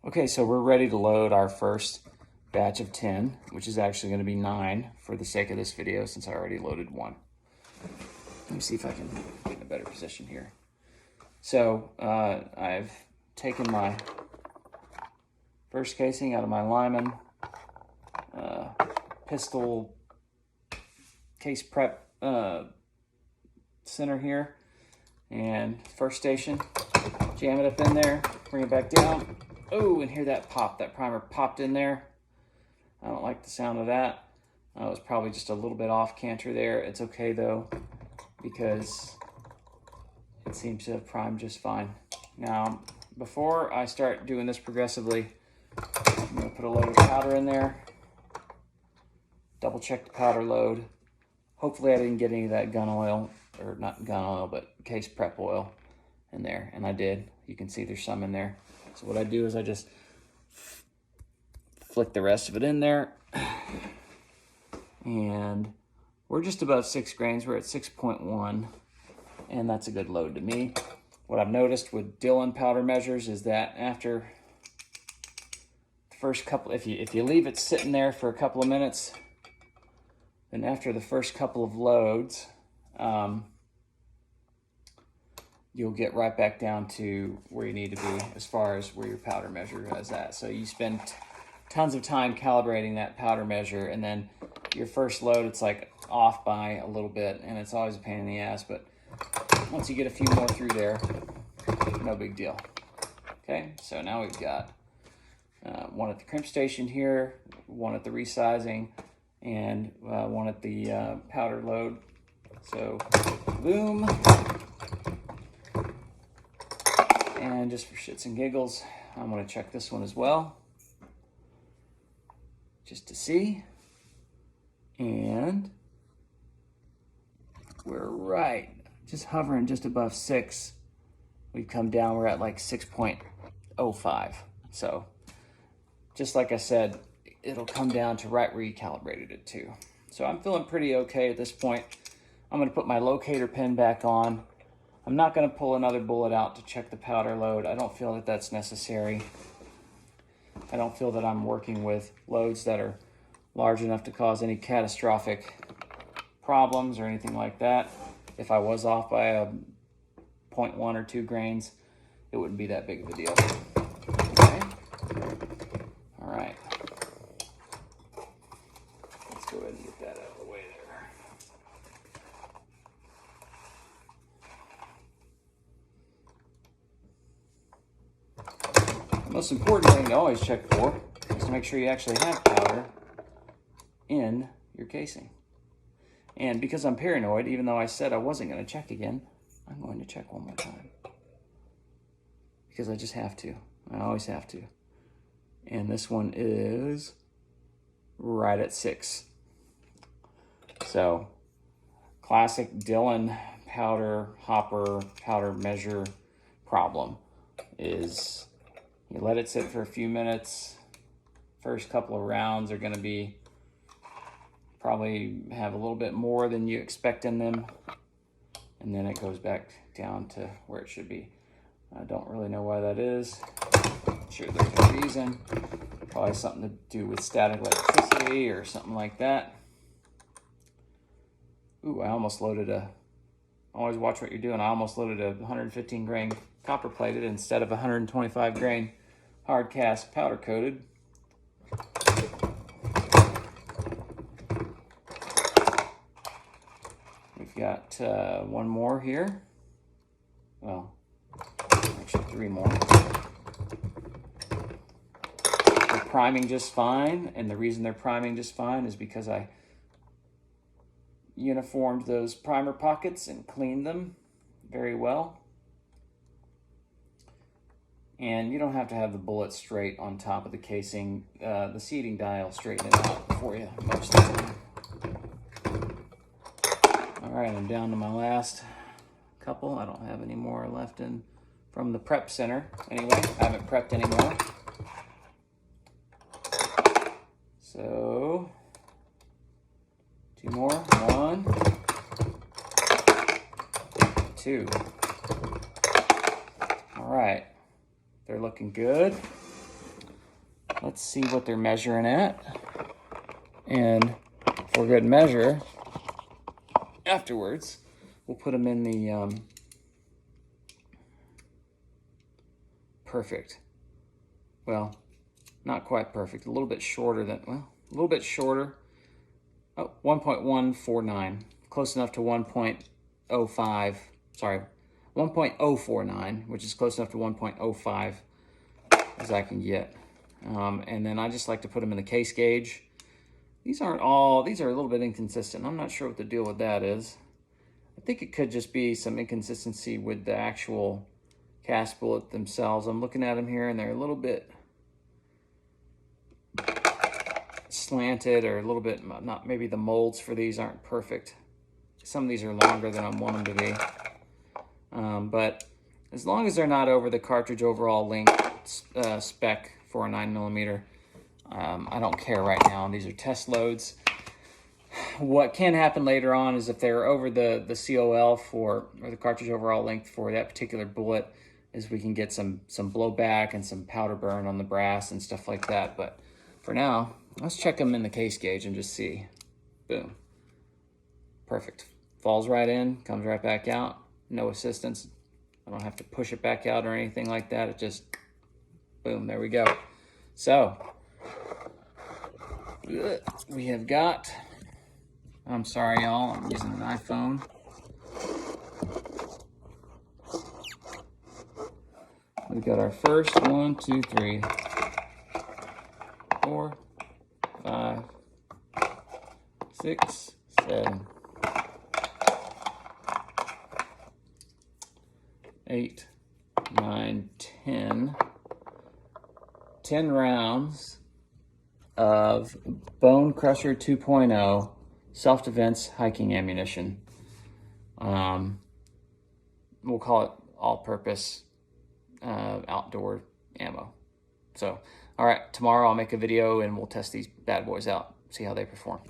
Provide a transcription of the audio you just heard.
Okay, so we're ready to load our first batch of 10, which is actually going to be 9 for the sake of this video since I already loaded one. Let me see if I can get in a better position here. So I've taken my first casing out of my Lyman pistol case prep center here, and first station, jam it up in there, bring it back down. Oh, and hear that pop, that primer popped in there. I don't like the sound of that. It was probably just a little bit off canter there. It's okay though, because it seems to have primed just fine. Now, before I start doing this progressively, I'm gonna put a load of powder in there, double check the powder load. Hopefully I didn't get any of that gun oil, or not gun oil, but case prep oil in there, and I did. You can see there's some in there. So what I do is I just flick the rest of it in there, and we're just above 6 grains. We're at 6.1, and that's a good load to me. What I've noticed with Dillon powder measures is that after the first couple, if you leave it sitting there for a couple of minutes, then after the first couple of loads, you'll get right back down to where you need to be as far as where your powder measure is at. So you spend tons of time calibrating that powder measure, and then your first load, it's like off by a little bit, and it's always a pain in the ass, but once you get a few more through there, no big deal. Okay, so now we've got one at the crimp station here, one at the resizing, and one at the powder load. So boom. And just for shits and giggles, I'm going to check this one as well, just to see. And we're right, just hovering just above 6. We've come down, we're at like 6.05. So just like I said, it'll come down to right where you calibrated it to. So I'm feeling pretty okay at this point. I'm going to put my locator pin back on. I'm not going to pull another bullet out to check the powder load. I don't feel that that's necessary. I don't feel that I'm working with loads that are large enough to cause any catastrophic problems or anything like that. If I was off by a 0.1 or 2 grains, it wouldn't be that big of a deal. Okay. All right. Let's go ahead and get that out of the way there. The most important thing to always check for is to make sure you actually have powder in your casing. And because I'm paranoid, even though I said I wasn't going to check again, I'm going to check one more time. Because I just have to. I always have to. And this one is right at 6. So, classic Dillon powder hopper powder measure problem is you let it sit for a few minutes. First couple of rounds are going to be probably have a little bit more than you expect in them, and then it goes back down to where it should be. I don't really know why that is. I'm sure there's a reason. Probably something to do with static electricity or something like that. Ooh, I almost loaded a, always watch what you're doing. I almost loaded a 115 grain copper plated instead of 125 grain hard cast powder coated. We've got one more here. Well, actually 3 more. They're priming just fine, and the reason they're priming just fine is because I uniformed those primer pockets and cleaned them very well. And you don't have to have the bullet straight on top of the casing. The seating die will straighten it out for you most of the time. All right, I'm down to my last couple. I don't have any more left in from the prep center. Anyway, I haven't prepped anymore. So, 2 more. 1, 2. All right. They're looking good. let's see what they're measuring at. And for good measure, afterwards, we'll put them in the perfect. Well, not quite perfect. A little bit shorter than, well, a little bit shorter. Oh, 1.149. Close enough to 1.05. Sorry, 1.049, which is close enough to 1.05 as I can get. And then I just like to put them in the case gauge. These are a little bit inconsistent. I'm not sure what the deal with that is. I think it could just be some inconsistency with the actual cast bullet themselves. I'm looking at them here and they're a little bit slanted, or a little bit, not, maybe the molds for these aren't perfect. Some of these are longer than I want them to be. But as long as they're not over the cartridge overall length spec for a 9mm, I don't care right now. These are test loads. What can happen later on is if they're over the COL or the cartridge overall length for that particular bullet, is we can get some blowback and some powder burn on the brass and stuff like that. But for now, let's check them in the case gauge and just see. Boom. Perfect. Falls right in, comes right back out. No assistance. I don't have to push it back out or anything like that. It just, boom, there we go. So, we have got, I'm sorry y'all, I'm using an iPhone. We've got our first 1, 2, 3, 4, 5, 6, 7, 8, 9, 10 rounds of Bonecrusher 2.0 self-defense hiking ammunition. We'll call it all-purpose outdoor ammo. So, all right, tomorrow I'll make a video and we'll test these bad boys out, see how they perform.